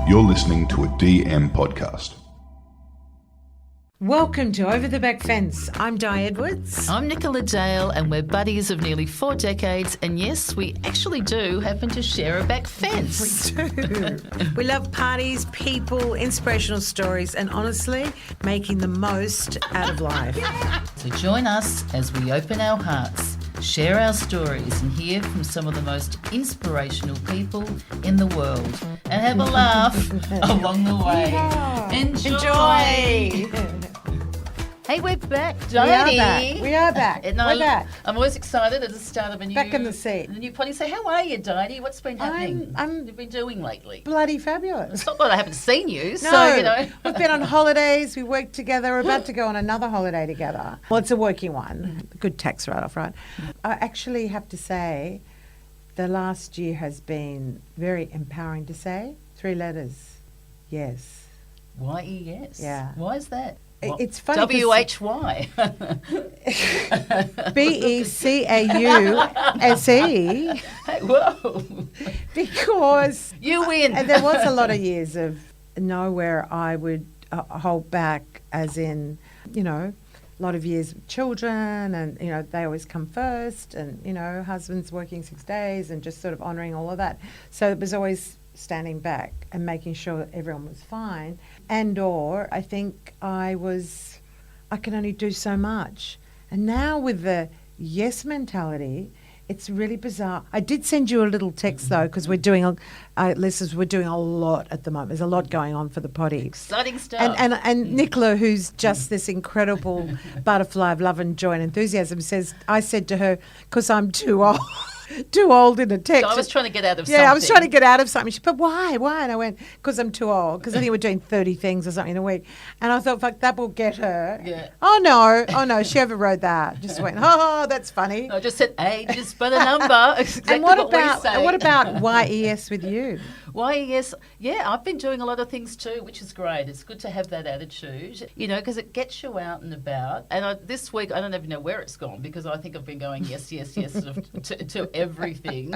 You're listening to a DM podcast. Welcome to Over the Back Fence. I'm Di Edwards. I'm Nicola Dale, and we're buddies of nearly 4 decades. And yes, we actually do happen to share a back fence. We do. We love parties, people, inspirational stories, and honestly, making the most out of life. So join us as we open our hearts, share our stories, and hear from some of the most inspirational people in the world, and have a laugh along the way. Yeah. Enjoy. Hey, we're back, Dini. We are back. And We're back. I'm always excited at the start of a new... Back in the seat. A new potty. So how are you, Dini? What's been happening? I'm You've been doing lately? bloody fabulous. It's not that I haven't seen you, No, so, you know. we've been on holidays, we worked together, we're about to go on another holiday together. Well, it's a working one. Good tax write-off, right? I actually have to say the last year has been very empowering to say. 3 letters. Yes. Y-E-S? Yeah. Why is that? It's funny. W-H-Y. B-E-C-A-U-S-E. Hey, whoa. Because You win. and there was a lot of years of nowhere I would hold back, as in, you know, a lot of years with children, and, you know, they always come first, and, you know, husband's working 6 days, and just sort of honouring all of that. So it was always standing back and making sure that everyone was fine. And or I think I can only do so much. And now with the yes mentality, it's really bizarre. I did send you a little text though, because we're doing, listeners, we're doing a lot at the moment. There's a lot going on for the potty. Exciting stuff. And Nicola, who's just this incredible butterfly of love and joy and enthusiasm, says, I said to her, because I'm too old in a text. So I was trying to get out of something. Yeah, I was trying to get out of something. She said, but why? And I went, because I'm too old. Because I think we're doing 30 things or something in a week. And I thought, fuck, that will get her. Yeah. Oh, no, she overrode that. Just went, oh, that's funny. I just said age is but a number. Exactly And what we say. about YES with you? YES, yeah, I've been doing a lot of things too, which is great. It's good to have that attitude, you know, because it gets you out and about. And this week, I don't even know where it's gone, because I think I've been going yes, sort of to everything,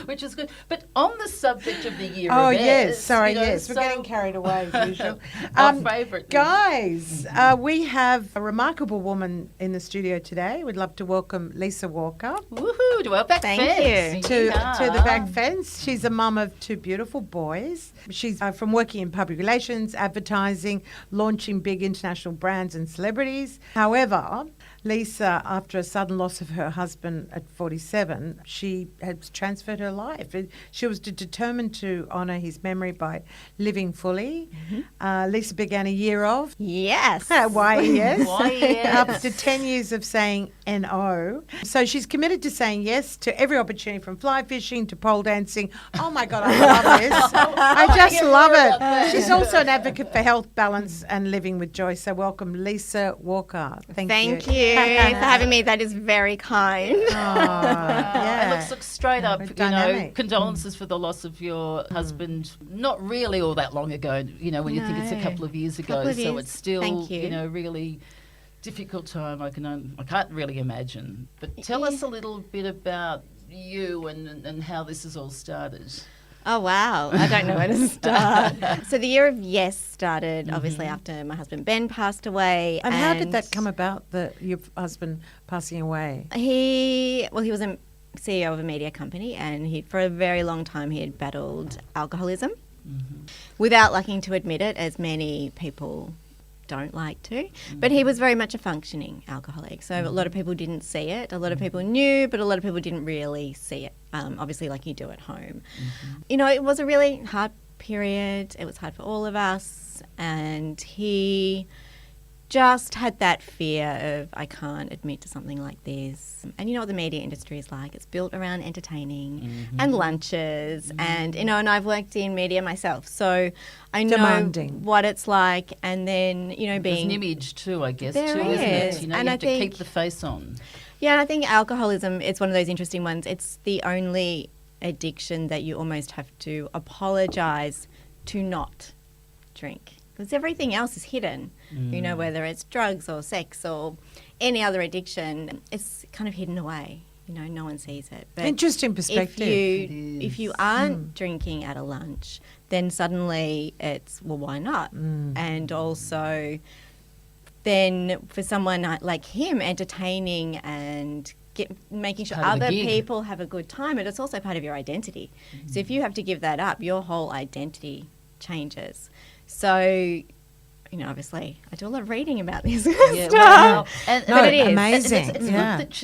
which is good. But on the subject of the year Oh, of yes, S, sorry, you know, yes, we're getting carried away as usual. Our favourite. Guys, we have a remarkable woman in the studio today. We'd love to welcome Lisa Walker. Woohoo, to our back fence. To the back fence. She's a mum of 2 beautiful boys. She's from working in public relations, advertising, launching big international brands and celebrities. However, Lisa, after a sudden loss of her husband at 47, she had transferred her life. She was determined to honour his memory by living fully. Mm-hmm. Lisa began a year of... Yes. YES. YES. After 10 years of saying NO. So she's committed to saying yes to every opportunity, from fly fishing to pole dancing. Oh, my God, I love this. I just love it. She's also an advocate for health, balance and living with joy. So welcome, Lisa Walker. Thank you. For having me. That is very kind. Yeah. And look straight up, Dynamic. condolences for the loss of your husband, not really all that long ago, you know, when you think it's a couple of years ago. So it's still, you know, really difficult time. I can't really imagine. But tell us a little bit about you and how this has all started. Oh, wow. I don't know where to start. So the year of yes started, obviously, after my husband Ben passed away. And how did that come about, your husband passing away? He was a CEO of a media company, and for a very long time he had battled alcoholism without liking to admit it, as many people don't like to. But he was very much a functioning alcoholic. So a lot of people didn't see it. A lot of people knew, but a lot of people didn't really see it, obviously like you do at home. You know, it was a really hard period. It was hard for all of us. And he just had that fear of, I can't admit to something like this. And you know what the media industry is like. It's built around entertaining and lunches and, you know, and I've worked in media myself. So I know what it's like. And then, you know, being... There's an image too, I guess, there too, is. isn't it? You know, and you I have to keep the face on. Yeah, and I think alcoholism, it's one of those interesting ones. It's the only addiction that you almost have to apologise to not drink. Because everything else is hidden, you know, whether it's drugs or sex or any other addiction, it's kind of hidden away. no one sees it. But Interesting perspective. If you aren't drinking at a lunch, then suddenly it's, well, why not? And also then for someone like him, entertaining and making sure other people have a good time, and it's also part of your identity. So if you have to give that up, your whole identity changes. So, obviously, I do a lot of reading about this stuff. Wow. But it is amazing. And it's good that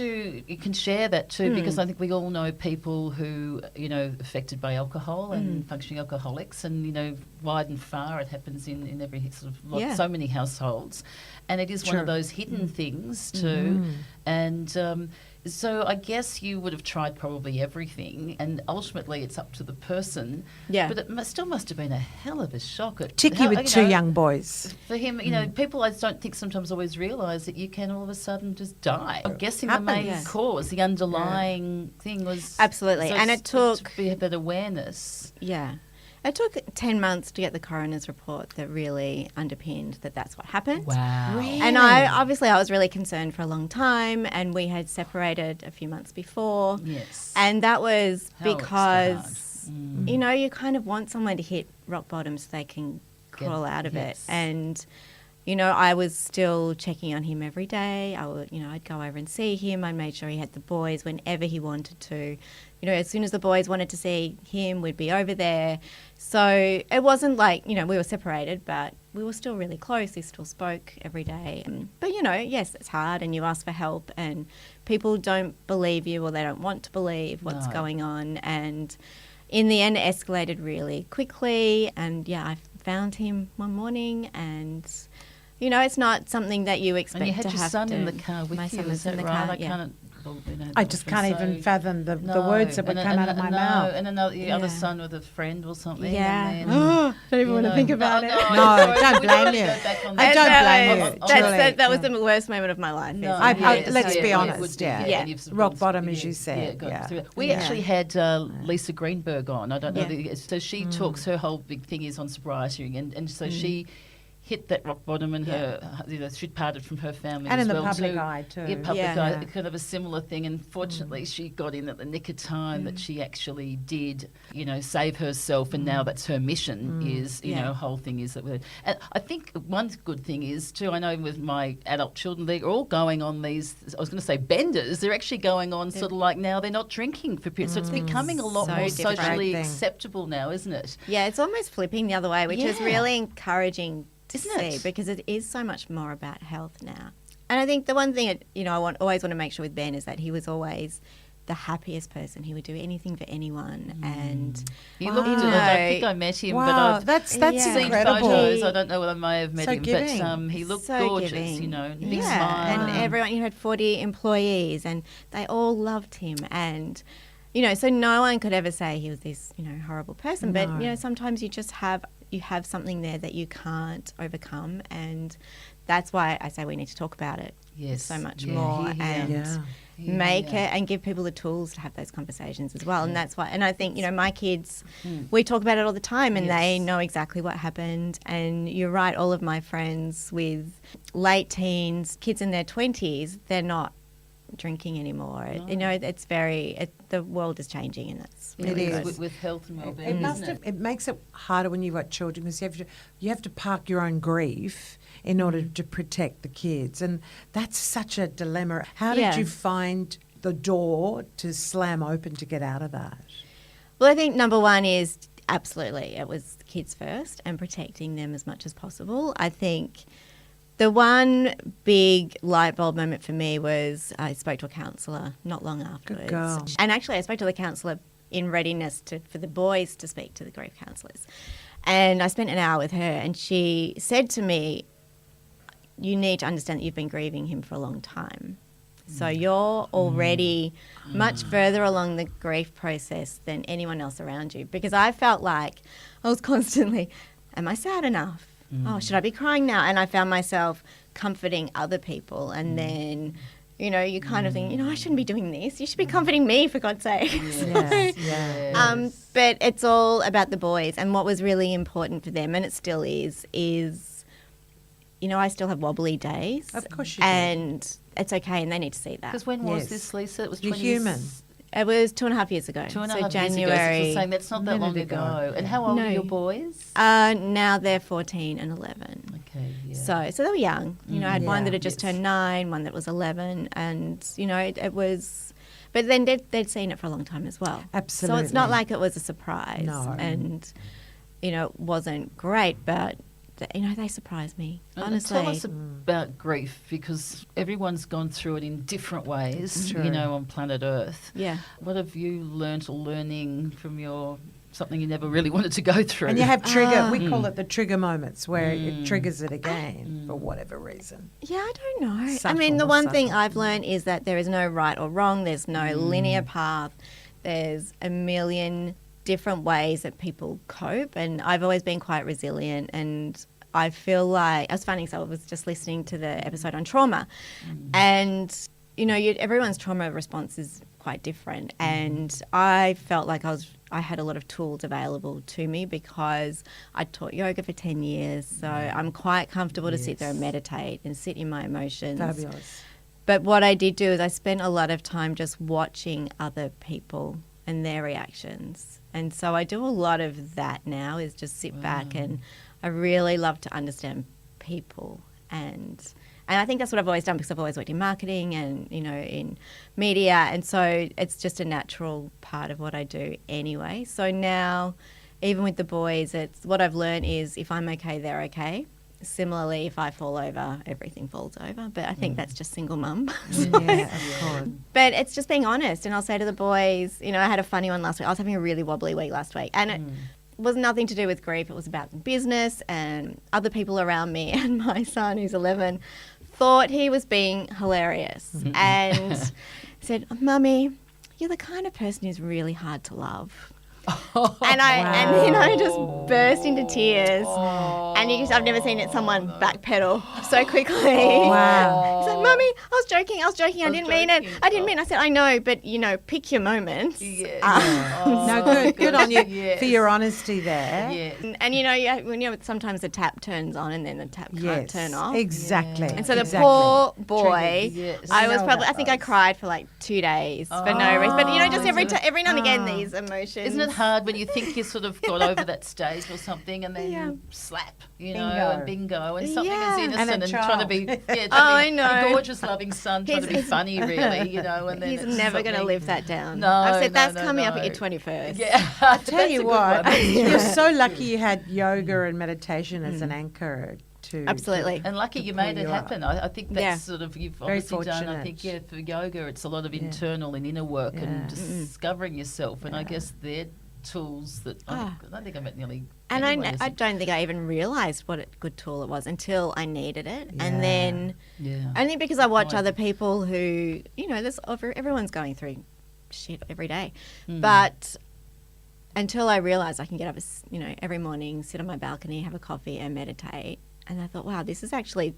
you can share that too, because I think we all know people who, affected by alcohol and functioning alcoholics, and, wide and far it happens in every sort of so many households. And it is one of those hidden things too. And so I guess you would have tried probably everything, and ultimately it's up to the person. Yeah. But it still must have been a hell of a shock. Particularly with two young boys. For him, people I don't think sometimes always realise that you can all of a sudden just die. I'm guessing the main cause, the underlying thing was... Absolutely. And it took... to be that awareness. Yeah. It took 10 months to get the coroner's report that really underpinned that that's what happened. Wow. Really? And I was really concerned for a long time, and we had separated a few months before. Yes. And that was because, you kind of want someone to hit rock bottom so they can crawl out of it. And, I was still checking on him every day. I'd go over and see him. I made sure he had the boys whenever he wanted to. As soon as the boys wanted to see him, we'd be over there. So it wasn't like, we were separated, but we were still really close. We still spoke every day. But, yes, it's hard, and you ask for help, and people don't believe you, or they don't want to believe what's going on. And in the end, it escalated really quickly. And, I found him one morning, and... it's not something that you expect to have to... And you had your son in the car with you, is that right? I just can't even fathom the words that would come out of my mouth. And the other son with a friend or something. Yeah. And then, don't even want to think about it. No, don't blame you. I don't blame you. That was the worst moment of my life. Let's be honest. Rock bottom, as you said. We actually had Lisa Greenberg on. I don't know. So she talks, her whole big thing is on sobriety, and so she hit that rock bottom, and she'd parted from her family and as in well the public too. eye too. Yeah, public eye, kind of a similar thing. And fortunately, she got in at the nick of time that she actually did, save herself. And now that's her mission. Is whole thing is that. And I think one good thing is too. I know with my adult children, they're all going on these. I was going to say benders. They're actually going on sort of like now they're not drinking for periods. So it's becoming a lot more socially acceptable now, isn't it? Yeah, it's almost flipping the other way, which is really encouraging. Isn't it? Because it is so much more about health now. And I think the one thing I always want to make sure with Ben is that he was always the happiest person. He would do anything for anyone, and he looked. I don't think I met him, but I've that's seen incredible. photos. I don't know whether I may have met him, giving. but he looked so gorgeous. Giving. Big smile, and everyone. You had 40 employees, and they all loved him, and. So no one could ever say he was this, horrible person. No. But, sometimes you just have something there that you can't overcome. And that's why I say we need to talk about it so much more and make it and give people the tools to have those conversations as well. And that's why, and I think, my kids, we talk about it all the time, and they know exactly what happened. And you're right, all of my friends with late teens, kids in their 20s, they're not drinking anymore. No. It's the world is changing, and that's really good. With health and well-being. It makes it harder when you've got children, because you have to park your own grief in order to protect the kids, and that's such a dilemma. How did you find the door to slam open to get out of that? Well, I think number one is absolutely it was kids first and protecting them as much as possible. I think the one big light bulb moment for me was I spoke to a counsellor not long afterwards. Good girl. And actually I spoke to the counsellor in readiness for the boys to speak to the grief counsellors. And I spent an hour with her, and she said to me, you need to understand that you've been grieving him for a long time. So you're already much further along the grief process than anyone else around you. Because I felt like I was constantly, am I sad enough? Oh, should I be crying now? And I found myself comforting other people. And then, you kind of think, I shouldn't be doing this. You should be comforting me, for God's sake. Yes. But it's all about the boys. And what was really important for them, and it still is, I still have wobbly days. Of course you do. And it's okay, and they need to see that. Because when was Yes. this, Lisa? It was You're human. It was 2.5 years ago. 2.5 January. years ago. So you're saying that's not that long Minute ago. ago. And how old No. are your boys? Now they're 14 and 11. Okay, yeah. So they were young. You know, I had one that had just Yes. turned 9, one that was 11, and you know, it was. But then they'd seen it for a long time as well. Absolutely. So it's not like it was a surprise. No. And you know, it wasn't great, but you know, they surprised me. And Honestly. tell us about grief, because everyone's gone through it in different ways, True. you know, on planet Earth. Yeah. What have you learnt or learning from your something you never really wanted to go through? And you have trigger, we call it the trigger moments where it triggers it again for whatever reason. Yeah, I don't know. I Subtle, mean, the one thing subtle. I've learned is that there is no right or wrong. There's no linear path. There's a million different ways that people cope, and I've always been quite resilient, and I feel like, I was finding, so I was just listening to the episode on trauma, and you know, everyone's trauma response is quite different, and I felt like I had a lot of tools available to me because I taught yoga for 10 years, so I'm quite comfortable to sit there and meditate and sit in my emotions. Fabulous. But what I did do is I spent a lot of time just watching other people and their reactions. And so I do a lot of that now, is just sit back, and I really love to understand people. And I think that's what I've always done, because I've always worked in marketing and, you know, in media. And so it's just a natural part of what I do anyway. So now, even with the boys, it's what I've learned is if I'm okay, they're okay. Similarly, if I fall over, everything falls over. But I think that's just single mum. Yeah, of course. But it's just being honest. And I'll say to the boys, you know, I had a funny one last week. I was having a really wobbly week last week. And it was nothing to do with grief. It was about business and other people around me. And my son, who's 11, thought he was being hilarious and said, "Mummy, you're the kind of person who's really hard to love." And you know, just burst into tears. And I've never seen someone backpedal so quickly. Wow. He's like, "Mummy, I was joking. I didn't mean it. I didn't mean it." I said, "I know, but you know, pick your moments." No, good on you Yes. for your honesty there. Yeah. And you know, sometimes the tap turns on and then the tap can't Yes, turn off. exactly. And so the exactly. poor boy, Yes. I You was know probably, that I think I buzz. cried for like 2 days for no reason. But you know, just every now and again, Oh. these emotions. Isn't it hard when you think you sort of got over that stage or something, and then slap, you know, and bingo, and something Yeah. as innocent And a trying to be, child. I know. a gorgeous, loving son, trying to be funny, really, you know, and then He's it's never going to something- live that down. No, I've said no, that's no, coming up no. at your 21st. Yeah, Tell you what, you're so lucky you had yoga and meditation as an anchor to Absolutely. And lucky you made it you up. happen. I think that's Yeah. sort of, you've Very obviously done, I fortunate. think, for yoga, it's a lot of internal and inner work and discovering yourself. And I guess they're tools that I don't think I met nearly And anyone I who's- don't think I even realised what a good tool it was until I needed it. And then, Yeah. only because I watch Right. other people who, you know, everyone's going through shit every day. Hmm. But until I realised I can get up, you know, every morning, sit on my balcony, have a coffee and meditate. And I thought, wow, this is actually,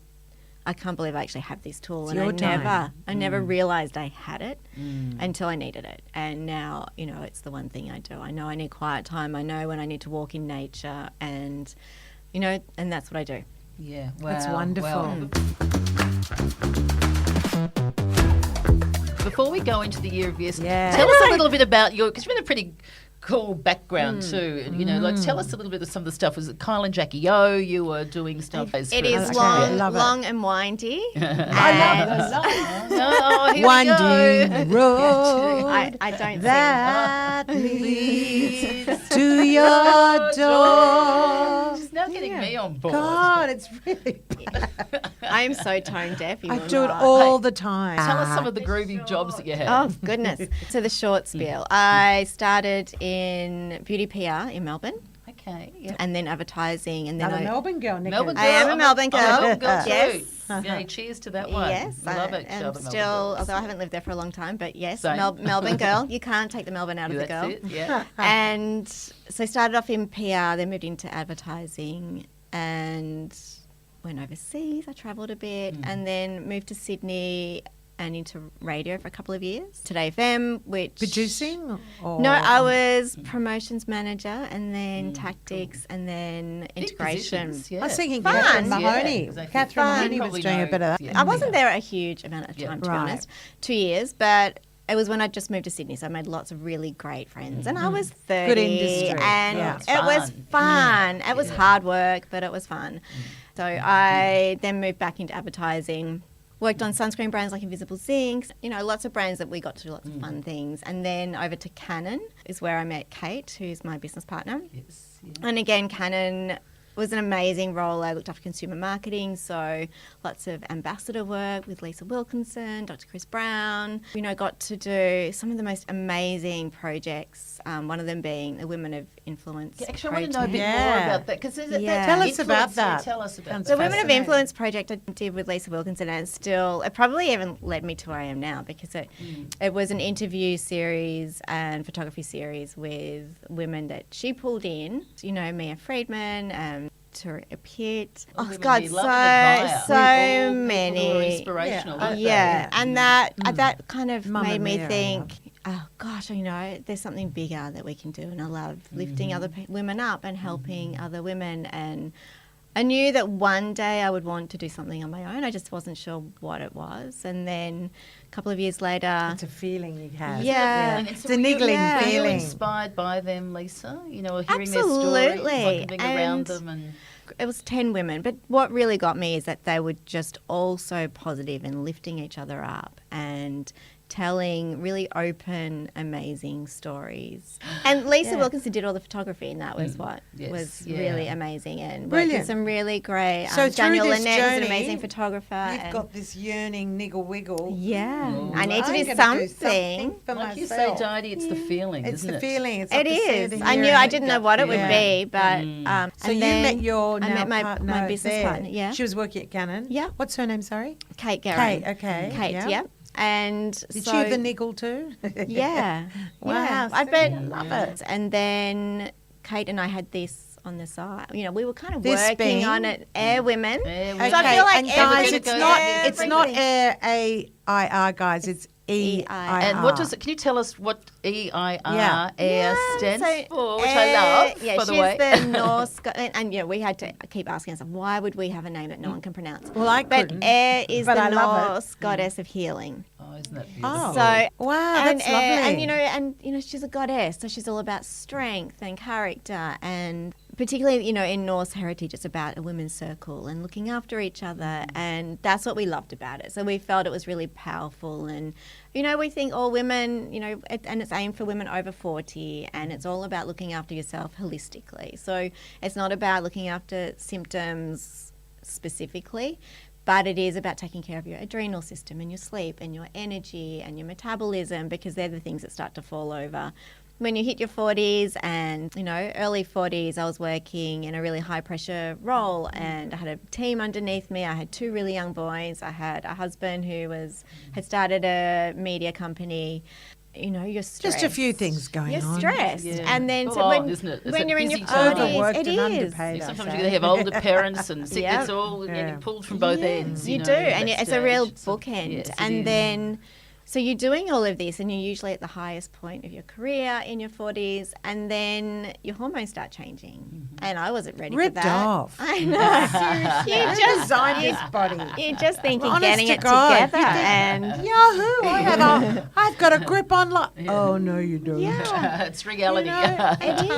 I can't believe I actually have this tool. It's And your time. I never realised I had it until I needed it. And now, you know, it's the one thing I do. I know I need quiet time. I know when I need to walk in nature, and, you know, and that's what I do. Yeah, wow. That's wonderful. Wow. Before we go into the year of yes, Yeah. tell us a little bit about your, because you've been a pretty cool background too. And, you know, like tell us a little bit of some of the stuff. Was it Kyle and Jackie O? You were doing stuff. It is Okay. Love it. long and windy. Oh, here we Winding go. road I don't that leads to your door. She's now getting me on board. God, it's really. I am so tone deaf. You I will do it not. all the time. Tell us some of the groovy jobs that you had. Oh, goodness. So the short spiel. I started in beauty PR in Melbourne, Okay. Yeah. and then advertising, and then Another Melbourne girl, Nicola. Melbourne I am a girl. Melbourne I'm a girl. Melbourne girl too. Yes. Yeah, cheers to that one. Yes, Love I it. am Shout the Melbourne still, girls. although I haven't lived there for a long time, but yes, Same. Melbourne girl. You can't take the Melbourne out of the That's girl. it. Yeah. And so I started off in PR, then moved into advertising, and went overseas. I travelled a bit, and then moved to Sydney and into radio for a couple of years. Today FM, which... Producing? Or? No, I was promotions manager and then tactics and then integration. Positions, yeah. I was thinking Fun. Catherine Mahoney. Yeah, exactly. Catherine Fun. Mahoney was Probably doing a know, bit of that. yeah. I wasn't there a huge amount of time, to be Right. honest. 2 years, but it was when I just moved to Sydney, so I made lots of really great friends. And I was 30. Good industry. And Yeah. it was fun. It was hard work, but it was fun. So I then moved back into advertising. Worked on sunscreen brands like Invisible Zinc, lots of brands that we got to do lots of fun things. And then over to Canon is where I met Kate, who's my business partner. Yes. Yeah. And again, Canon was an amazing role. I looked after consumer marketing, so lots of ambassador work with Lisa Wilkinson, Dr. Chris Brown. Got to do some of the most amazing projects, one of them being the Women of Influence Actually, I want to know a project. bit more about that because Tell us about that. Tell us about Sounds that. The Women of Fascinating. Influence project I did with Lisa Wilkinson, and it probably even led me to where I am now because it was an interview series and photography series with women that she pulled in. Mia Friedman, Victoria Pitt. Oh Women God, we love and admire. so All people who are many. inspirational. aren't they? Yeah, and that kind of Mamma made me mia, I think, oh gosh, there's something bigger that we can do, and I love lifting other women up and helping other women. And I knew that one day I would want to do something on my own. I just wasn't sure what it was. And then a couple of years later, It's a feeling you have. Yeah. And It's so a niggling were you feeling. inspired by them, Lisa? Hearing their stories, Absolutely. like being around And them and... it was 10 women, but what really got me is that they were just all so positive and lifting each other up and telling really open, amazing stories. And Lisa Wilkinson did all the photography, and that was what was really amazing. And worked Brilliant. with some really great. So through Daniel this Lynette is an journey, amazing photographer. You've got this yearning niggle wiggle. Yeah, Oh, I need to I'm do gonna something. for Like you say, myself. Didi, it's the feeling, It's isn't the it? feeling. It's It like the sea of is. the I knew hearing. I didn't know what it would Yeah. be, but So and you then met your I now met my partner my business there. partner. Yeah, She was working at Canon. Yeah. What's her name? Sorry. Kate Guerin. Kate. Okay. Kate. Yeah. And Did so, you have the niggle too? Yeah. Wow, Yeah. I so bet. you love it. And then Kate and I had this on the side. We were kind of This working being- on it. Air Women. Air So Women. I feel like and guys, everything it's goes- not everything. AIR, guys. It's EIR. And what does it? Can you tell us what EIR Yeah. stands So for? Which Air- I love, Yeah, by she's the way. the Norse, and we had to keep asking ourselves, why would we have a name that no one can pronounce? Well, I But couldn't. Air is but the I love it. Norse goddess of healing. Oh, isn't that beautiful? Oh. So wow, and that's Air, lovely. and she's a goddess, so she's all about strength and character, and particularly in Norse heritage, it's about a women's circle and looking after each other, and that's what we loved about it. So we felt it was really powerful, and we think all women, and it's aimed for women over 40, and it's all about looking after yourself holistically. So it's not about looking after symptoms specifically, but it is about taking care of your adrenal system and your sleep and your energy and your metabolism, because they're the things that start to fall over. When you hit your 40s and, early 40s, I was working in a really high pressure role, and I had a team underneath me. I had 2 really young boys. I had a husband who had started a media company. You're stressed. Just a few things going You're on. stressed. Yeah. And then Full on, when, isn't it? It's when a you're in your busy time. 40s, Overworked it and is. underpaid. Sometimes I'd you say. have older parents and sick. Yeah. It's all Yeah. getting pulled from both ends. You know, do, at and that it's a real stage. So, bookend. yes, it and is. then, so you're doing all of this, and you're usually at the highest point of your career in your 40s, and then your hormones start changing. And I wasn't ready Ripped for that. off. I know. you Who just designed this body? you just think you're Honest getting to it God, together, you did- and Yahoo! I've got a grip on life. Oh no, you don't. yeah. It's reality. It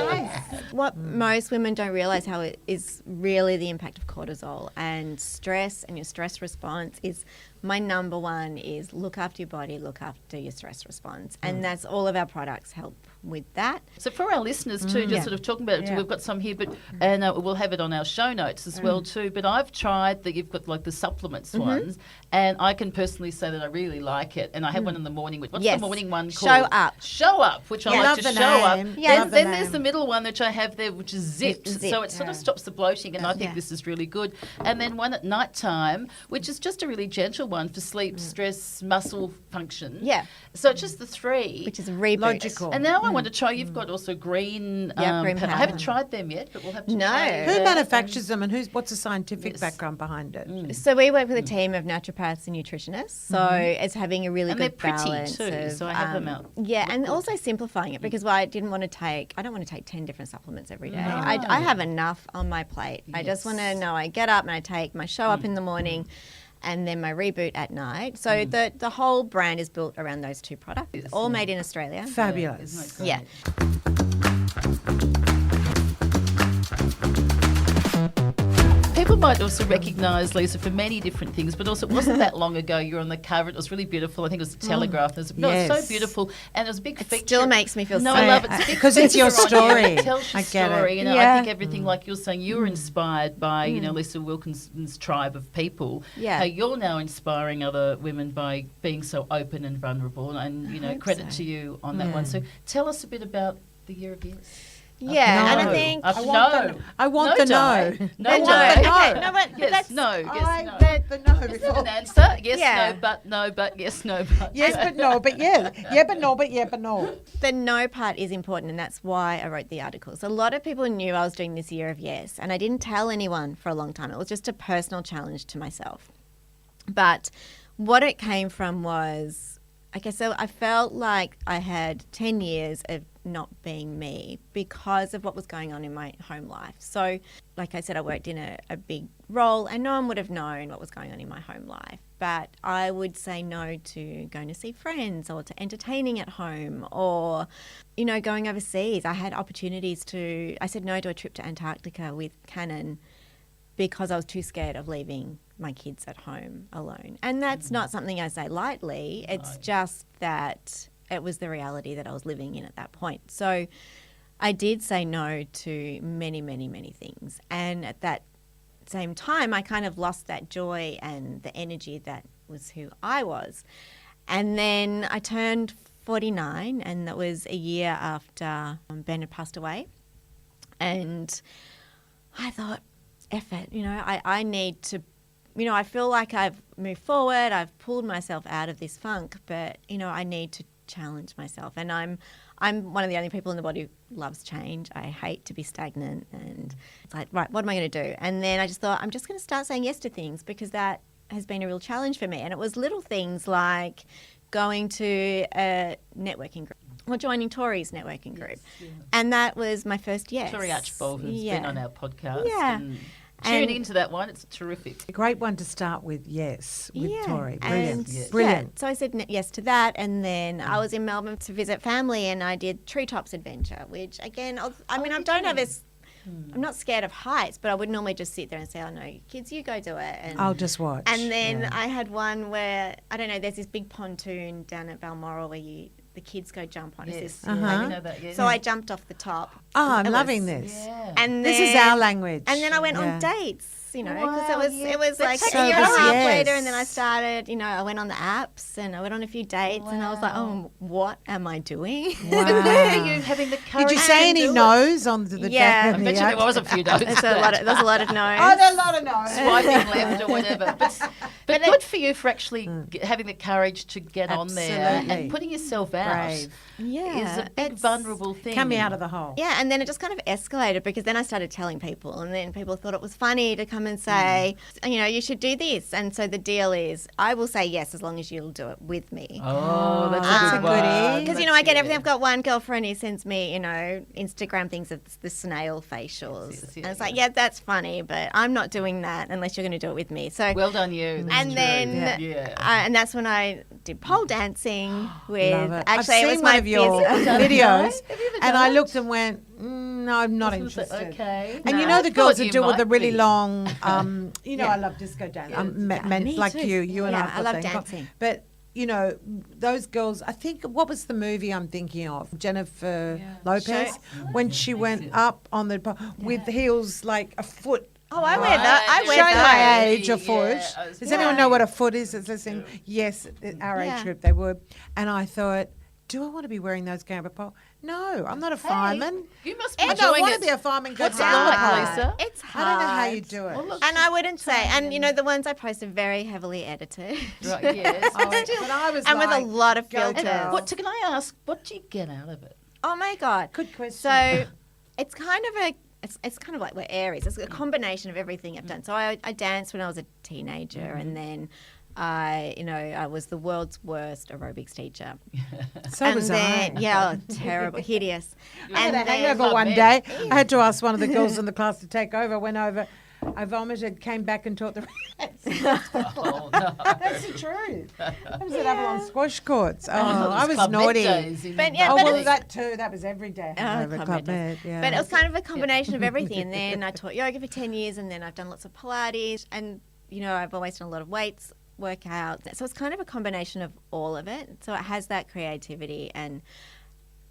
is. What most women don't realise how it is really the impact of cortisol and stress, and your stress response is my number one is look after your body, look after your stress response. And that's all of our products help with that. So for our listeners too, just Yeah. sort of talking about it, Yeah. we've got some here, and we'll have it on our show notes as well too. But I've tried that. You've got like the supplements ones, and I can personally say that I really like it. And I have one in the morning. What's Yes. the morning one Show called? Up. Show Up, which I Yeah. like Love to the show up. name. Yeah. Love the Then there's name. the middle one which I have there, which is zipped. Zipped, So it sort of yeah. stops the bloating, and I think Yeah. this is really good. And then one at night time, which is just a really gentle one for sleep, stress, muscle function. Yeah. So it's just the 3. Which is a reboot. Logical. And now I want to try, you've got also green. Green I powder. haven't tried them yet, but we'll have to No. try Who that. manufactures them and what's the scientific Yes. background behind it? So we work with a team of naturopaths and nutritionists. So it's having a really And they're good pretty balance too, of, so I have them out. Yeah, and also simplifying it because I don't want to take 10 different supplements every day. I have enough on my plate. I just want to know I get up and I take my show up in the morning and then my reboot at night. So the whole brand is built around those 2 products, all made in Australia. Fabulous. Isn't it Yeah. People might also recognise Lisa for many different things, but also it wasn't that long ago you were on the cover. It was really beautiful. I think it was the Telegraph. It was yes. so beautiful, and it was a big feature. Still makes me feel No, so I love it. It's a big because it's your feature on you. story. It tells your I get it. story. You know, I Yeah. think everything like you're saying, you were inspired by Lisa Wilkinson's tribe of people. Yeah. How you're now inspiring other women by being so open and vulnerable, and credit to you on that one. So tell us a bit about the Year of Yes. Yeah, and No. I think I want the no. No, I no. want the no. Okay, no, but Yes, that's no. Yes, I no. want the no Is that before. an answer? Yes, Yeah. no, but yes, no, but. Yes, but no, but yeah. Yeah, but no, but yeah, but no. the no part is important, and that's why I wrote the article. So a lot of people knew I was doing this Year of Yes, and I didn't tell anyone for a long time. It was just a personal challenge to myself. But what it came from was, so I felt like I had 10 years of not being me because of what was going on in my home life. So, like I said, I worked in a big role and no one would have known what was going on in my home life. But I would say no to going to see friends or to entertaining at home or, going overseas. I had opportunities I said no to a trip to Antarctica with Canon because I was too scared of leaving my kids at home alone. And that's not something I say lightly. It's just that it was the reality that I was living in at that point. So I did say no to many, many, many things. And at that same time, I kind of lost that joy and the energy that was who I was. And then I turned 49, and that was a year after Ben had passed away. And I thought, F it, I need to, I feel like I've moved forward, I've pulled myself out of this funk, but, I need to challenge myself. And I'm one of the only people in the body who loves change. I hate to be stagnant, and it's like, right, what am I going to do? And then I just thought, I'm just going to start saying yes to things because that has been a real challenge for me. And it was little things like going to a networking group or joining Tori's networking group. Yes. And that was my first yes. Tori Archibald, who's been on our podcast. Yeah. And tune And- into that one. It's terrific. A great one to start with, yes, with Tori. And Brilliant. Yes. Brilliant. So I said yes to that, and then I was in Melbourne to visit family, and I did Treetops Adventure, which again, I don't have this. I'm not scared of heights, but I would normally just sit there and say, "Oh no, kids, you go do it." And I'll just watch. And then Yeah. I had one where there's this big pontoon down at Balmoral where the kids go jump on. Yes. Is this? Yeah, Uh-huh. we know that, yes. So I jumped off the top. Oh, I'm It loving was- this. Yeah. And This is then- our language. And then I went Yeah. on dates, because Wow, it yeah. was like That's a year and a so half yes. later, and then I started, I went on the apps and I went on a few dates, and I was like, Wow. oh, what am I doing? Wow. Are you having the courage Did you say to any do it? no's on the Yeah. deck? I bet you there was a few no's. There's a lot of no's. Oh, there are a lot of no's. Swiping left or whatever. But good for you for actually having the courage to get on there Absolutely. and putting yourself out. Brave. Is a big it's- vulnerable thing. Coming out of the hole. Yeah, and then it just kind of escalated because then I started telling people, and then people thought it was funny to come and say, you should do this. And so the deal is, I will say yes as long as you'll do it with me. Oh, that's That's a a good goodie. one. Because, I get everything. I've got one girlfriend who sends me, Instagram things of the snail facials. Yes, and it's like, yeah, that's funny, but I'm not doing that unless you're going to do it with me. So, Well done, you. That's and true. then, Yeah. and that's when I did pole dancing with, Love it. actually, I've seen it was one my of your business. videos, Have you ever and done I it? looked and went, no, I'm not I was gonna say, interested. okay. And No, you know I the girls thought that you do with the might really be. long, Yeah. I love disco dance. Yeah. Men Me like too. you and Yeah, I've I got love that in common. dancing. But those girls. I think what was the movie I'm thinking of? Jennifer Lopez when she went up on the with heels like a foot. Oh, I wear that. I wear Showing that. my age, a foot. I was Does anyone know saying. what a foot is that's listening? Yes, our age Yeah. group, they would. And I thought, do I want to be wearing those going up a pole? No, I'm not a fireman. You must be I enjoying don't want it. to be a fireman. Go What's it down the like, pole. Lisa? It's I don't know how you do it. Well, look, And I wouldn't say, and trying. you know, the ones I post are very heavily edited. Right, yes. Oh, but I was And with like, a lot of go filters. girl. Can I ask, what do you get out of it? Oh my God. Good question. So it's kind of it's kind of like we're Aries. It's a combination of everything I've done. So I danced when I was a teenager, and then I was the world's worst aerobics teacher. So and was then, I. Yeah, terrible, hideous. I had a And hangover then- one day. I had to ask one of the girls in the class to take over. Went over. I vomited, came back and taught the rest. Oh, no. That's the truth. I was at Avalon squash courts. Oh, Those I was Club Med naughty. days in But yeah, Oh, but well, it's- that too. That was every day. Hangover, Club Club Med Med, yeah. But it was kind of a combination of everything. And then I taught yoga for 10 years, and then I've done lots of Pilates, and, I've always done a lot of weights, workouts. So it's kind of a combination of all of it. So it has that creativity, and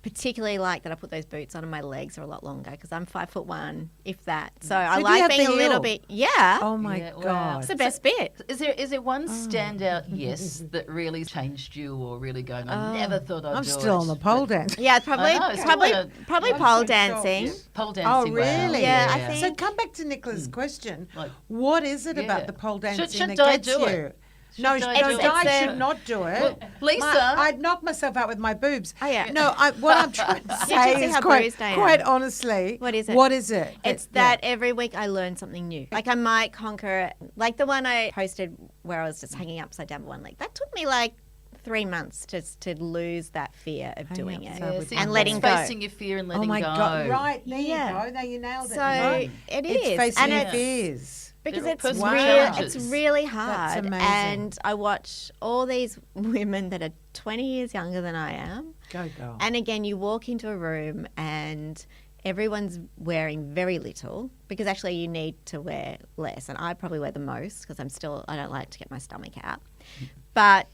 particularly like that I put those boots on and my legs are a lot longer because I'm 5'1", if that. So I do you like have being the a little heel? bit, yeah. Oh my Yeah, wow. God. It's the best bit. Is there one standout yes that really changed you, or really going, I never thought I'd I'm do still it? on the pole dance. Yeah, it's probably I know, it's probably kinda- probably I'm pole so dancing. shocked. Pole Oh, dancing. wow. really? Yeah, I think- So come back to Nicola's question. Like- What is it Yeah. about the pole dancing Should that Di gets do you? it? No, Should Di no, do it? Di It's should not do it. Well, Lisa- I'd knock myself out with my boobs. Oh, yeah. No, what I'm trying to should say see is how quite, bruised I am. quite honestly. What is it? What is it? It's that every week I learn something new. Like I might conquer, like the one I posted where I was just hanging upside down with one leg. That took me like 3 months just to lose that fear of Hanging doing it upside Yeah, with see, one and letting it's go. facing your fear and letting Oh my go. God! Right there Yeah. you go. There you nailed it. So Right. it It's is, facing and your it's fears. because They're all it's personal challenges. it's really hard. amazing. And I watch all these women that are 20 years younger than I am. Go girl. And again, you walk into a room and everyone's wearing very little because actually you need to wear less. And I probably wear the most because I don't like to get my stomach out. But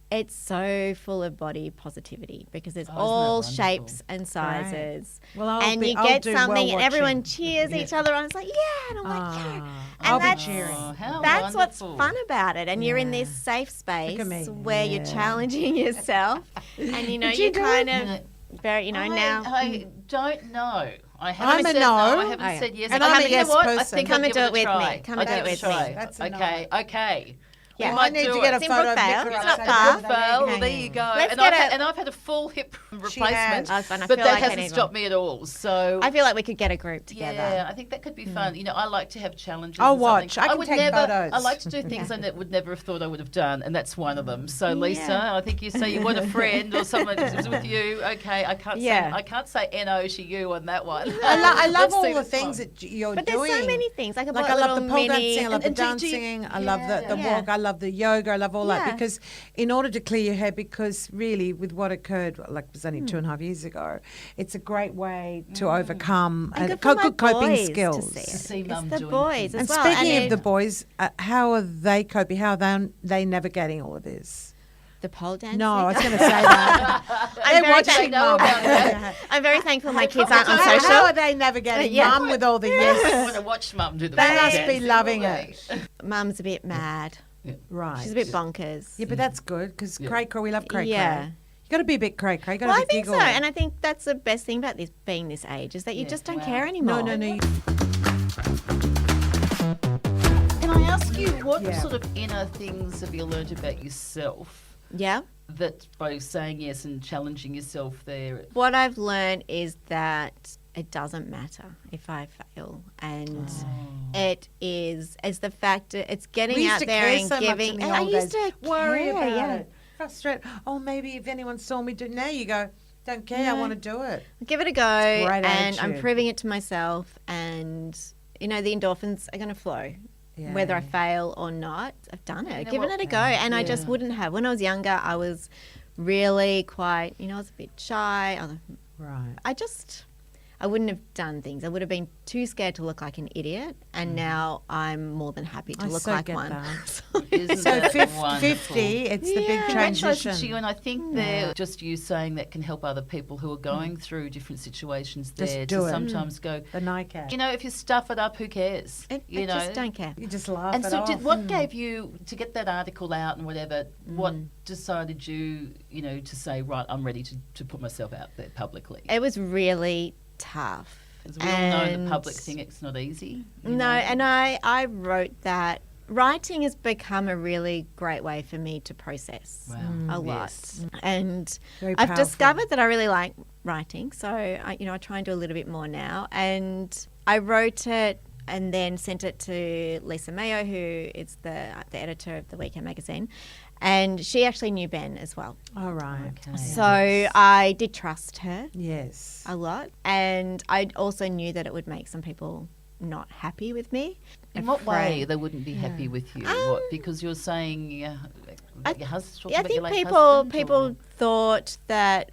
it's so full of body positivity because it's isn't that all wonderful? shapes and sizes. Well, I'll and be- you I'll get do something well and everyone watching. cheers each other on. It's like, yeah. And I'm like, yeah. Ah, And I'll be that's, cheering. Oh, how that's what's wonderful. fun about it. And you're in Yeah. this safe space Look at me. where you're Yeah. challenging yourself. And, Did you you're do kind it? of very, now. I don't know. I I'm haven't a said no. I haven't Oh, yeah. said yes. And I I'm a think, yes you know what? I person. think Come I'd and give do a it with try. me. Come I'd and do give it with a try. me. That's a Okay, okay. Yeah. We Well, I might need do to get a it. It's in photo of Brookvale. Nicola It's not upside far. down with the leg Well, there hanging. you go. Let's And get I've had a full hip replacement, has. Oh, it's fun. I but feel that like I hasn't need stopped one. me at all. So I feel like we could get a group together. yeah, I think that could be fun. You know, I like to have challenges. I'll and something. watch. I can would take never. photos. I like to do things I would never have thought I would have done, and that's one of them. So Lisa, I think you say you want a friend or someone who's with you. Okay, I can't Yeah. say no, she, you on that one. I love Let's all see the this things one. that you're But there's doing. so many things. Like Like I love the pole mini, dancing, I love the and do you- dancing, I love the Yeah. walk, I love the yoga, I love all that Yeah. because in order to clear your head, because really with what occurred, like it was only 2.5 years ago, it's a great way to overcome And and good for my good coping boys to skills. see it. See It's mum the doing boys things. as And well. speaking And of the boys, how are they coping? How are they navigating all of this? the pole dancing. No, I was going to say that. I'm They're very watching They know Mum. about that. I'm very thankful my kids aren't on How social. are they navigating Yeah. Mum with all the I yes? want to watch mum do the They pole must be dancing, loving will it. they? Mum's a bit mad. Right. She's a bit bonkers. Yeah, but that's good because Yeah. cray-cray, we love cray-cray. Yeah. You got to be a bit cray-cray. You got to Well, have I a think giggle. so, and I think that's the best thing about this being this age is that you Yeah, just don't wow. care anymore. No. You, Can I ask you what Yeah. sort of inner things have you learned about yourself Yeah. that by saying yes and challenging yourself there? What I've learned is that it doesn't matter if I fail, and it's the fact that it's getting we used out to there care and so much giving. in the and I old used days. to Worry care, about yeah. it. Frustrate. Oh, maybe if anyone saw me do. Now you go, don't care. I No. want to do it. Give it a go, great and I'm attitude. proving it to myself, and the endorphins are going to flow. Yeah. Whether I fail or not, I've done it. You know Given what? it a go, and I just Yeah. wouldn't have. When I was younger, I was really quite, I was a bit shy. Right. I wouldn't have done things. I would have been too scared to look like an idiot, and now I'm more than happy to I look so like get one. that. Isn't So that 50, wonderful? it's the big Yeah. Congratulations transition. to you, and I think they're just you saying that can help other people who are going through different situations Just there do to it. sometimes go, The NICAD. if you stuff it up, who cares? I You know. just don't care. You just laugh And it so, off. what gave you to get that article out and whatever? What decided you, to say, right, I'm ready to put myself out there publicly? It was really tough. As we all know, in the public thing, it's not easy. And I wrote that writing has become a really great way for me to process a lot. Yes. And Very I've powerful. discovered that I really like writing. So, I try and do a little bit more now. And I wrote it and then sent it to Lisa Mayo, who is the editor of the Weekend magazine. And she actually knew Ben as well. All right. Okay. So I did trust her Yes. a lot. And I also knew that it would make some people not happy with me. In what way Afraid. they wouldn't be happy with you? What, because you're saying about your husband? I think people thought that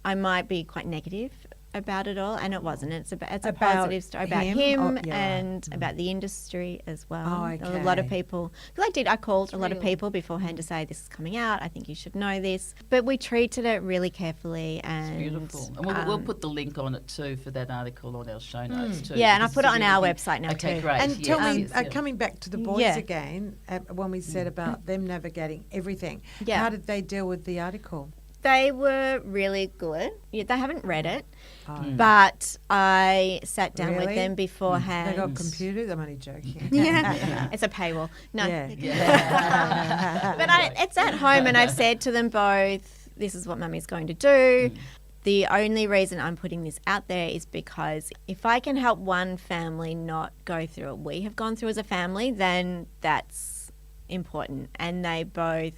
I might be quite negative about it all, and it wasn't. It's a About positive story about him him? Oh, yeah. and about the industry as well. Oh, There were a lot of okay. people. Because I called a lot of real. people beforehand to say this is coming out. I think you should know this. But we treated it really carefully, and Beautiful. And we'll put the link on it too for that article on our show notes too. Yeah, and I because put it it's on a our really- website now Okay, too. great. And tell me, Yes, yes. coming back to the boys Yeah. again, when we said about them navigating everything, Yeah. how did they deal with the article? They were really good. Yeah, they haven't read it, Oh, but I sat down with Really? them They beforehand. got computers? I'm only joking. Yeah, it's a paywall. No, Yeah. but it's at home, and I've said to them both, this is what Mummy's going to do. The only reason I'm putting this out there is because if I can help one family not go through what we have gone through as a family, then that's important. And they both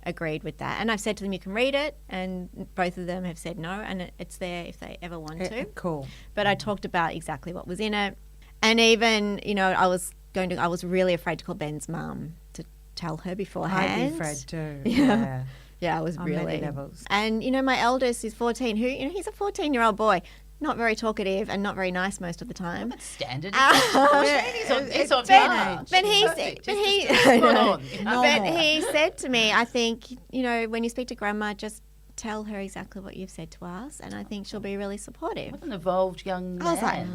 agreed with that. And I've said to them, you can read it, and both of them have said no, and it's there if they ever want to. Cool. But I talked about exactly what was in it. And even, I was really afraid to call Ben's mum to tell her beforehand. I'd be afraid too. Yeah. Yeah, I was On really. many levels. And, my eldest is 14, who, he's a 14-year-old boy. Not very talkative and not very nice most of the time. That's standard. Yeah, He's on teenage. But he Perfect. but He's he just spot on. but he said to me, I think, when you speak to Grandma, just tell her exactly what you've said to us, and I think she'll be really supportive. What an evolved young man. I was like,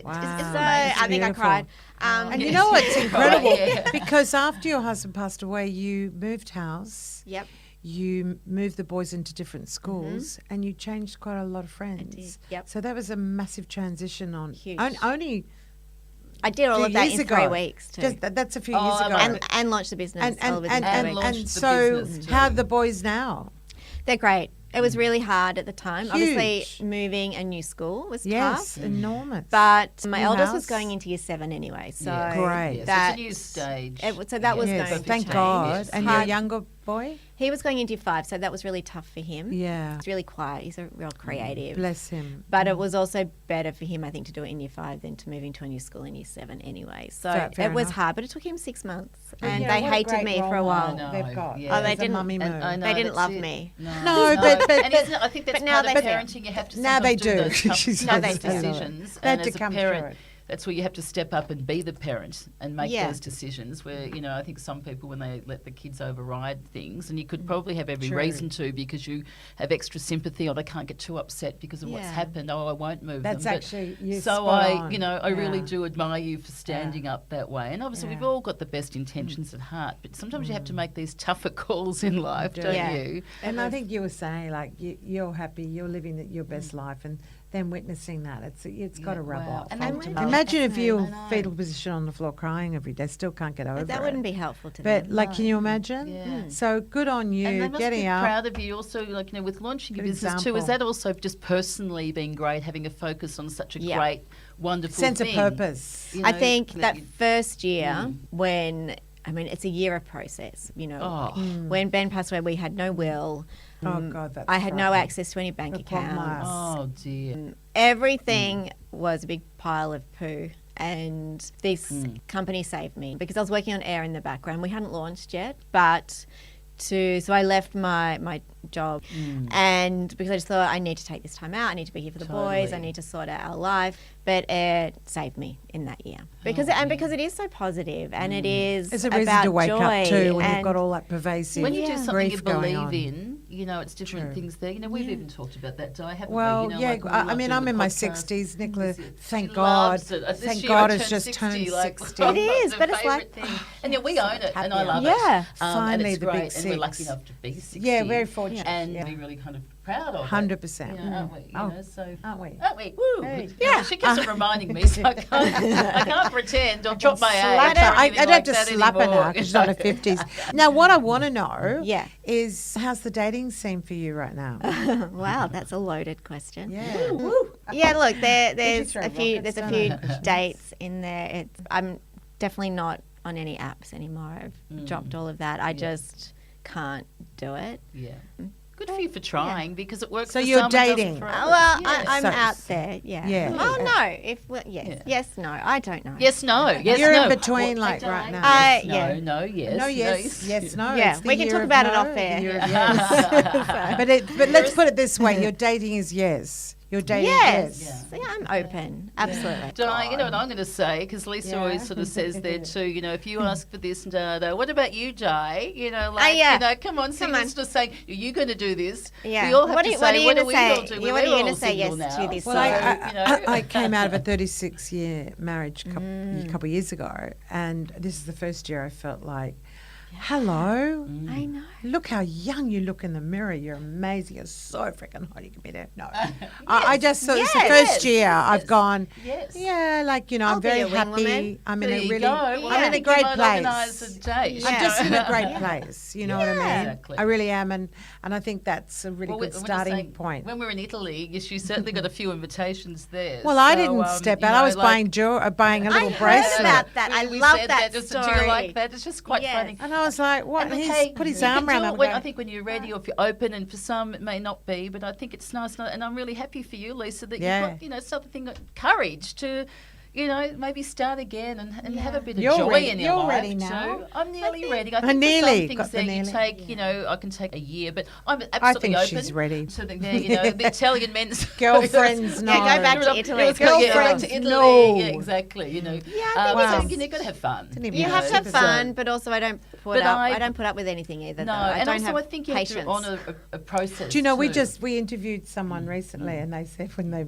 Wow. It's So amazing. I think I Beautiful. cried. And you know what's incredible? Yeah. Because after your husband passed away, you moved house. Yep. You moved the boys into different schools, and you changed quite a lot of friends. did, yep. So that was a massive transition on Huge. only I did all few of that years in ago. 3 weeks too. Just that's a few Oh, years I ago. love it. and launched the business. and, all within and, 3 and, And weeks. and launched the so business how are too. the boys now? They're great. It was really hard at the time. Huge. Obviously, moving a new school was Yes, tough. enormous. But my New eldest house? was going into year 7 anyway. So Yeah. Great. Yes, that, it's a new stage. So that was Yes, going thank to God. Yes. And your Hard. younger boy? He was going into year 5, so that was really tough for him. Yeah. He's really quiet. He's a real creative. Bless him. But it was also better for him, I think, to do it in year 5 than to move into a new school in year 7 anyway. So Fair it was enough. hard, but it took him 6 months. But And you know, they what a hated great me for a role while. model they've got. Yeah. Oh, they As a didn't- mummy move. I know, They didn't that's love it. me. No, but and isn't it, I think that's but now part of they do. parenting. You have to Now they sometimes do. those tough, She tough says they do. decisions. They had And to as a come through parent, it. that's where you have to step up and be the parent and make Yeah. those decisions where, I think some people, when they let the kids override things, and you could probably have every True. reason to because you have extra sympathy, or they can't get too upset because of what's Yeah. happened. Oh, I won't move That's them. actually- you're so spot I, on. I really Yeah. do admire you for standing up that way. And obviously, we've Yeah. all got the best intentions at heart, but sometimes you have to make these tougher calls in life, do. don't Yeah. you? And I think you were saying, like, you're happy, you're living your best life, and then witnessing that, it's got to rub wow. off. And then ultimately. when- Imagine if you I were know. fetal position on the floor crying every day, still can't get over But that it. wouldn't be helpful to But them. like, can you imagine? Yeah. So good on you, And they must getting be up. proud of you also, like, with launching your Good business too. example. Is that also just personally been great, having a focus on such a Yeah. great, wonderful Sense thing? of purpose. You I know, think that you- first year when, it's a year of process, Oh. When Ben passed away, we had no will. Oh, God, that's I had no frightening. access to any bank The problem accounts. Oh dear. Everything was a big pile of poo. And this company saved me because I was working on air in the background. We hadn't launched yet, but so I left my job, and because I just thought I need to take this time out, I need to be here for the boys, I Totally. need to sort out our life. But it saved me in that year because because it is so positive and it is It's a reason about to wake joy up too when you've and- got all that pervasive When you do something grief you going on. believe in, it's different True. things there. We've even talked about that, Di, haven't Well, we? yeah, like when we I love mean, doing I'm the in my podcast. 60s, Nicola. She Thank God. loves it. This Thank year God I it's turned just turned 60, like, 60. It is, the but it's like- favourite thing. And yet we own it, and I love Yeah. it. And Finally, it's the big great, and we're lucky six. enough to be 60. Yeah, very fortunate. And Yeah. be really kind of proud of 100%. it. You know, aren't we? You Oh, know, so aren't we? Aren't we? Woo! Hey. Yeah. She keeps on reminding me, so I can't pretend or drop my age. I don't, or I anything don't like have to that slap her anymore. now because she's on her 50s. Now, what I want to know Yeah. is how's the dating scene for you right now? Wow, that's a loaded question. Yeah. Yeah, look, there's throw a few rockets, there's a don't few I? dates in there. I'm definitely not on any apps anymore. I've dropped all of that. I just can't do it. Yeah. Good for you for trying because it works. So for you're some, it doesn't dating. for Oh, others. well, Yeah. I'm So- out there. Yeah. Yeah. Oh no. Yeah. Yes, no. I don't know. Yes, no. Yes, You're no. in between, Well, like, right now. Yes, Yeah. no, yes. No, yes, no. Yeah, It's the we can year talk of about it no, off air. the year of yes. but let's put it this way: your dating is yes. Your dating Yes. yes. Yeah, I'm open. Absolutely. Di, you know what I'm going to say? Because Lisa Yeah. always sort of says there too, you know, if you ask for this and da, what about you, Di? You know, like, yeah. you know, come on, Come on. singles just saying, are you going to do this? Yeah. We all have What to are you- say, what are you what do gonna we say? all do? Yeah, We're what are you all gonna say single yes to now. this Well, summer? you know. I came out of a 36-year marriage a couple of years ago, and this is the first year I felt like, hello, I know. look how young you look in the mirror. You're amazing. You're so freaking hot. You can be there. No, I just thought it's the Yes. first year I've gone. Yes. Yeah, like, you know, I'll I'm be very a wing happy. woman. I'm There in a you really, go. Well, I'm I in a think you great might place. organise a date. I'm Yeah. just in a great place. You know what I mean? Exactly. I really am, and I think that's a really Well, good we're just starting saying, point. When we were in Italy, yes, you certainly got a few invitations there. Well, I So, didn't step you out. know, I was like- buying a little I heard bracelet. about that. I We love said that Just, story. do you like that? It's just quite Yes. funny. And I was like, what? And And he's hey, put his you arm can around do me. it when, I think when you're ready, or if you're open, and for some it may not be, but I think it's nice. And I'm really happy for you, Lisa, that Yeah. you've got, you know, something, courage to, you know, maybe start again and have a bit of You're joy ready- in your you're life ready now. too. I'm nearly ready. I I think for nearly some things got the there you nearly. take, you know, I can take a year, but I'm absolutely think open. she's ready. So there, you know, the Italian men's girlfriends, no. Yeah, go back to Italy. Yeah, go back Girlfriends, to Italy. no. Yeah, exactly. You know, Yeah, I think Wow. so, you know, you've got to have fun. Didn't even You know have to have So- fun, but also I don't put But up. I- I don't put up with anything either. No, though. I and don't also have I think you patience. have to honour a process. Do you know, we too. interviewed someone recently, and they said when they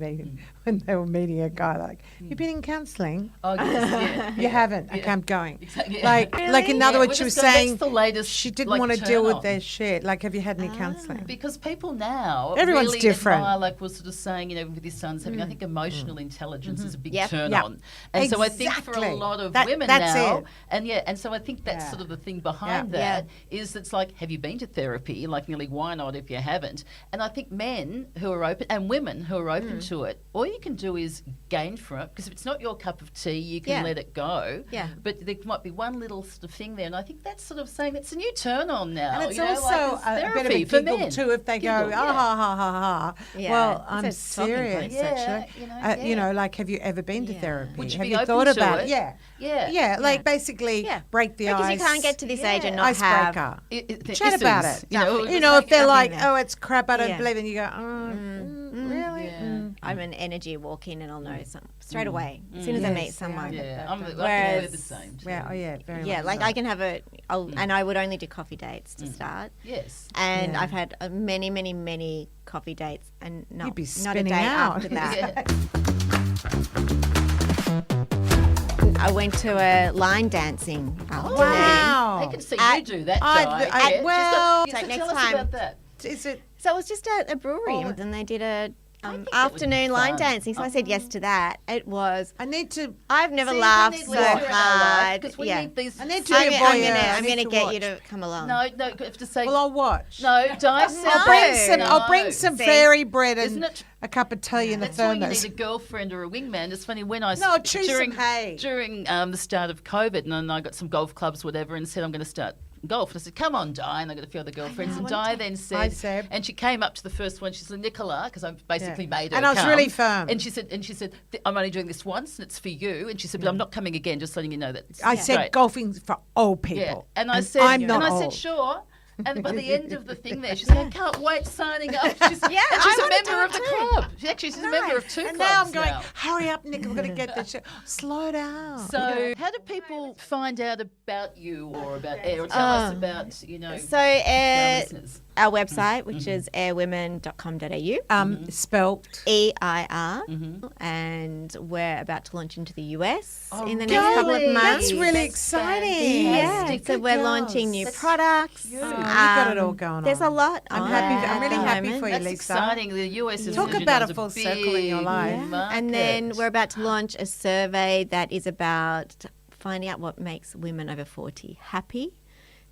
were meeting a guy, like, you've been in counselling? Oh yes, yeah. You haven't. Yeah. Okay, I'm going. Exactly, yeah. Like in other Yeah, words, we're she was just going- saying that's the latest, she didn't like, want to turn deal with on. their shit. Like, have you had any counselling? Because people now Everyone's really different. admire, like we're sort of saying, you know, with your sons having, I think emotional intelligence is a big Yep. turn Yep. on. And so I think for a Exactly. lot of That- women that's now, it. and so I think that's Yeah. sort of the thing behind Yeah. that is it's like, have you been to therapy? Like, nearly why not if you haven't? And I think men who are open and women who are open to it, all you can do is gain from it, because if it's not your cup of tea, you can Yeah. let it go. Yeah. But there might be one little sort of thing there, and I think that's sort of saying it's a new turn on now. And it's you know, also like it's a bit of a therapy for giggle men. too if they Giggle, go, yeah. ha ha ha ha. Yeah, Well, it's I'm a talking serious, point. Yeah, actually. you know, You yeah. know, like, have you ever been to Yeah. therapy? Would you have be you open thought to about it? Yeah. Yeah. Yeah, like basically Yeah. break the Because ice. you can't get to this age and not icebreaker. have. Chat about it. You know, You know, if they're like, nothing there. oh, it's crap, I don't Yeah. believe it, and you go, really? Yeah. I'm an energy walk in and I'll know straight away as soon as I Yes, meet yeah. someone. Yeah, I'm the Whereas- same. Too. Yeah, oh yeah, very Yeah, much like so. I can have and I would only do coffee dates to start. Yes. And Yeah. I've had many, many, many coffee dates and You'd be not a spinning date out. after that. Yeah. I went to a line dancing afternoon. Wow. I can see At- you do that, I- Di. I- Yeah. well- She's got, So tell next us time- about that. Is it? So it was just a brewery Oh. and they did a think that would be afternoon line fun. dancing. So I said yes to that. It was, I need to. I've never See, laughed we need so Lisa in our life, hard. 'cause we Yeah. need these. I need to I'm, be a I'm voyeur. gonna, I I'm need gonna to get watch. you to come along. No, you have to say. Well, I'll watch. No, Di said. I'll bring some. No. I'll bring some See? fairy bread and Isn't it- a cup of tea in the That's why you thermos. need a girlfriend or a wingman. It's funny when I No, choose some during hay. during the start of COVID, and then I got some golf clubs, whatever, and said I'm going to start golf. And I said, "Come on, Di," and I got a few other girlfriends. And Di then Hi, said, Seb. and she came up to the first one. She said, "Nicola," because I basically made her. And I was come. really firm. And she said, "I'm only doing this once, and it's for you." And she said, "But I'm not coming again. Just letting you know that." I said Great. golfing for old people. Yeah, and I said, I'm not and I old. said, "Sure." And by the end of the thing there, she's going, can't wait signing up. She's, and she's a member of the club. She's a member of 2 clubs now I'm going, now. hurry up, Nick, we're going to get the show. Slow down. So how do people find out about you or about Air? Or tell us about, So our listeners. our website, which is airwomen.com.au. Spelt. EIR. And we're about to launch into the US in the next couple of golly. months. That's really exciting. Yeah, Fantastic. so we're Good launching new girls. products. Oh, you've got it all going There's on. a lot. I'm on happy. at I'm really the happy moment. for you, That's Lisa. exciting. The US is Talk about a full circle in your life. And then we're about to launch a survey that is about finding out what makes women over 40 happy,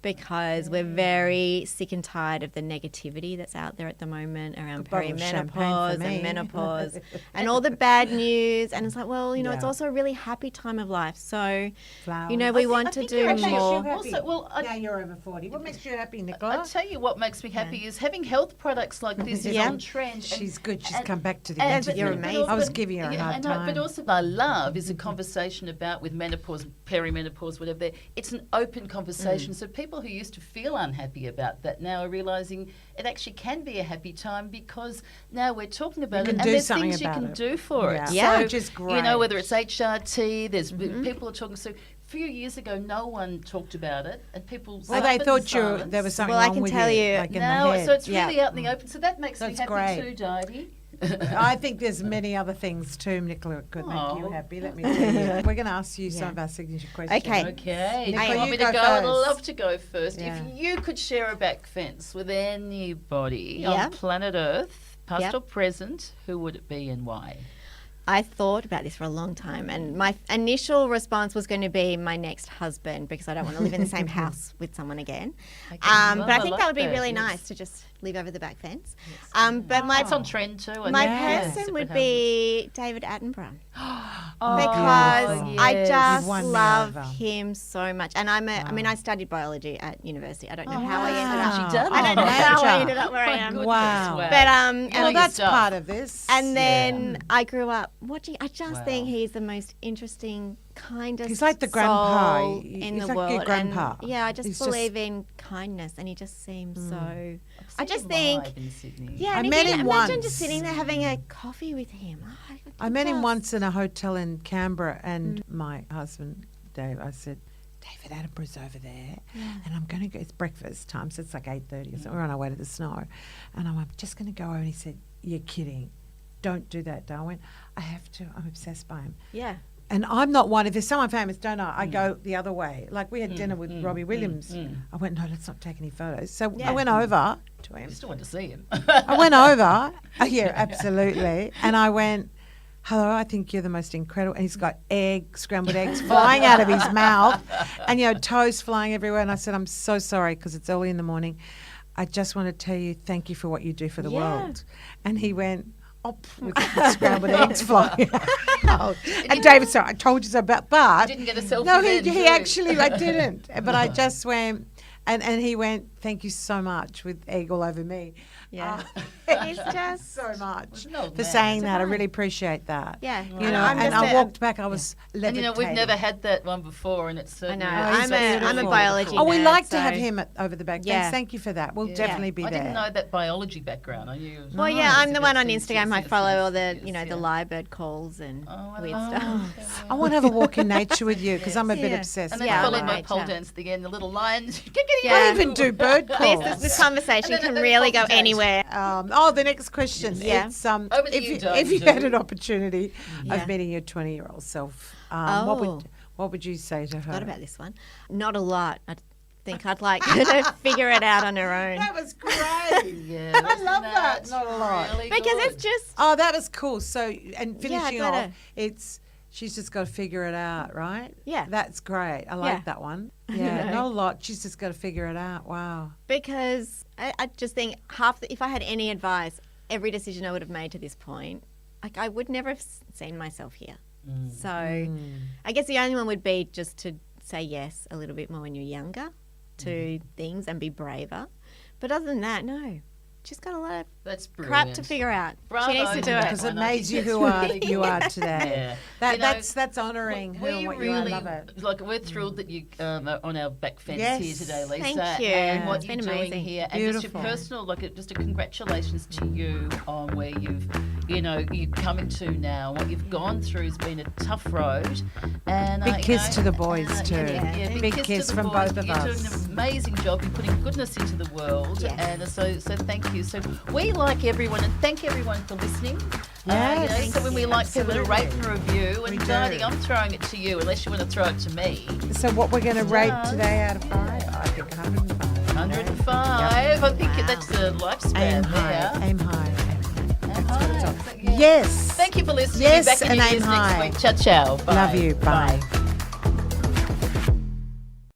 because we're very sick and tired of the negativity that's out there at the moment around bottle of champagne for perimenopause me. and menopause and all the bad news. And it's like, well, it's also a really happy time of life. So, Flowers. we want to do more. Also, well, now you're over 40. What makes you happy, I Nicola? tell you what makes me happy is having health products like this is Yeah. on trend. She's good. She's and- come back to the and- interview. You're amazing. I was giving her a hard time. But also, what I love is a conversation about with menopause, perimenopause, whatever. It's an open conversation. So people who used to feel unhappy about that now are realising it actually can be a happy time, because now we're talking about You it can and do there's something things you about can it. do for Yeah. it. Yeah. So, Which is great. whether it's HRT, there's people are talking. So a few years ago, no one talked about it, and people Well, suffered they in thought there was silence. something Well, I wrong can with tell you like in Now, the head. so it's Yeah. really out in the open. So that makes me That's happy great. too, Didie. I think there's many other things too, Nicola, could make you Oh. happy. Let me tell you. We're going to ask you some of our signature questions. Okay. Okay. Do Nicola, you want you me to go go? I'd first. love to go first. Yeah. If you could share a back fence with anybody Yeah. on planet Earth, past Yep. or present, who would it be and why? I thought about this for a long time, and my initial response was going to be my next husband, because I don't want to live in the same house with someone again. Okay. But Well, I I think like that would be that, really yes. nice to just live over the back fence. But my It's on trend too. I my think. Yeah. person Separate would houses. be David Attenborough. Oh, Because I yes. just You've won me love over. him so much. And I mean, I studied biology at university. I don't know how I wow. ended up. She done I don't know it. how I Nature. ended up where I My am. goodness, Wow. wow. But You know Well, your that's stuff. part of this. and then I grew up watching. I just Wow. think he's the most interesting, kindest. He's like the grandpa. soul He's in the like your world. grandpa. And, yeah, I just He's believe in kindness, and he just seems so. I've I seen just him think. live in Sydney. Yeah, I and met again, him imagine once. just sitting there having a coffee with him. I met him once in a hotel in Canberra, and my husband, Dave, I said, David Attenborough's over there, and I'm going to go. It's breakfast time, so it's like 8:30 or something. We're on our way to the snow, and I'm just going to go over. And he said, "You're kidding. Don't do that, Darwin. I have to. I'm obsessed by him." Yeah. And I'm not one. If there's someone famous, don't I go the other way. Like we had dinner with Robbie Williams. I went, no, let's not take any photos. So I went over to him. I still want to see him. I went over. Yeah, absolutely. And I went, hello, I think you're the most incredible. And he's got scrambled eggs flying out of his mouth, and toast flying everywhere. And I said, I'm so sorry because it's early in the morning. I just want to tell you thank you for what you do for the world. And he went, with the scrambled eggs flying out. And David, sorry, I told you so about, but You didn't get a selfie no, then, he too. actually, I didn't. But I just went, and he went, thank you so much, with egg all over me. Yeah. He's just so much an old for man. saying It's that. I fine. really appreciate that. Yeah. You And know, I'm and just I a- walked back, I was And levitating. we've never had that one before, and it's certainly. know. Oh, I'm a biology Oh, we nerd, like to so- have him over the back. Yeah. Thank you for that. We'll definitely be I there. didn't know that biology background. I knew. Well, yeah, I'm It's the a one bit on sense, Instagram. I yes, follow yes, all the, yes, the lyrebird calls and weird stuff. I want to have a walk in nature with you because I'm a bit Yeah. obsessed. And then Yeah, I followed like my pole nature. dance again. The little lions. I even do bird calls. This conversation And then- can and then really go contact. anywhere. The next question. Yeah. It's Over to if you, you, Doug, if you Doug. had an opportunity Yeah. of meeting your 20-year-old self, Oh. what would you say to her? Forgot about this one. Not a lot. I think I'd like her to figure it out on her own. That was great. Yeah, I love that. Not a lot. Really Because good. it's just, Oh, that was cool. So, and Yeah, finishing I'd let off, her- she's just got to figure it out, right? Yeah. That's great. I like Yeah. that one. Yeah, know. not a lot. She's just got to figure it out. Wow. because I just think if I had any advice, every decision I would have made to this point, I would never have seen myself here. So I guess the only one would be just to say yes a little bit more when you're younger to things and be braver. But other than that, no. she's got a lot of That's brilliant. crap to figure out. Bravo She needs to do it. Because it Well, I made think you that's who are really you are good. today. Yeah. You know, That's honouring who and what you are. I love it. Like, we're thrilled that you are on our back fence Yes. here today, Lisa. Thank you. And what It's you're been doing amazing. here, and just your Beautiful. personal, just a congratulations to you on where you're coming to now. What you've gone through has been a tough road. And Big kiss to the boys too. Big to kiss the from boys. both of You're us. doing an amazing job. You're putting goodness into the world. Yes. And so thank you. So we like everyone, and thank everyone for listening. Yes. So when we like people to rate and review, We and do. Dani, I'm throwing it to you, unless you want to throw it to me. So what we're going to rate Yeah. today out of 5? I think 105. 105. I think that's the lifespan Aim there. high. Aim high. Aim high. Yes. Thank you for listening. Yes, Be back in and your aim ears high. next week. Ciao, ciao. Bye. Love you. Bye.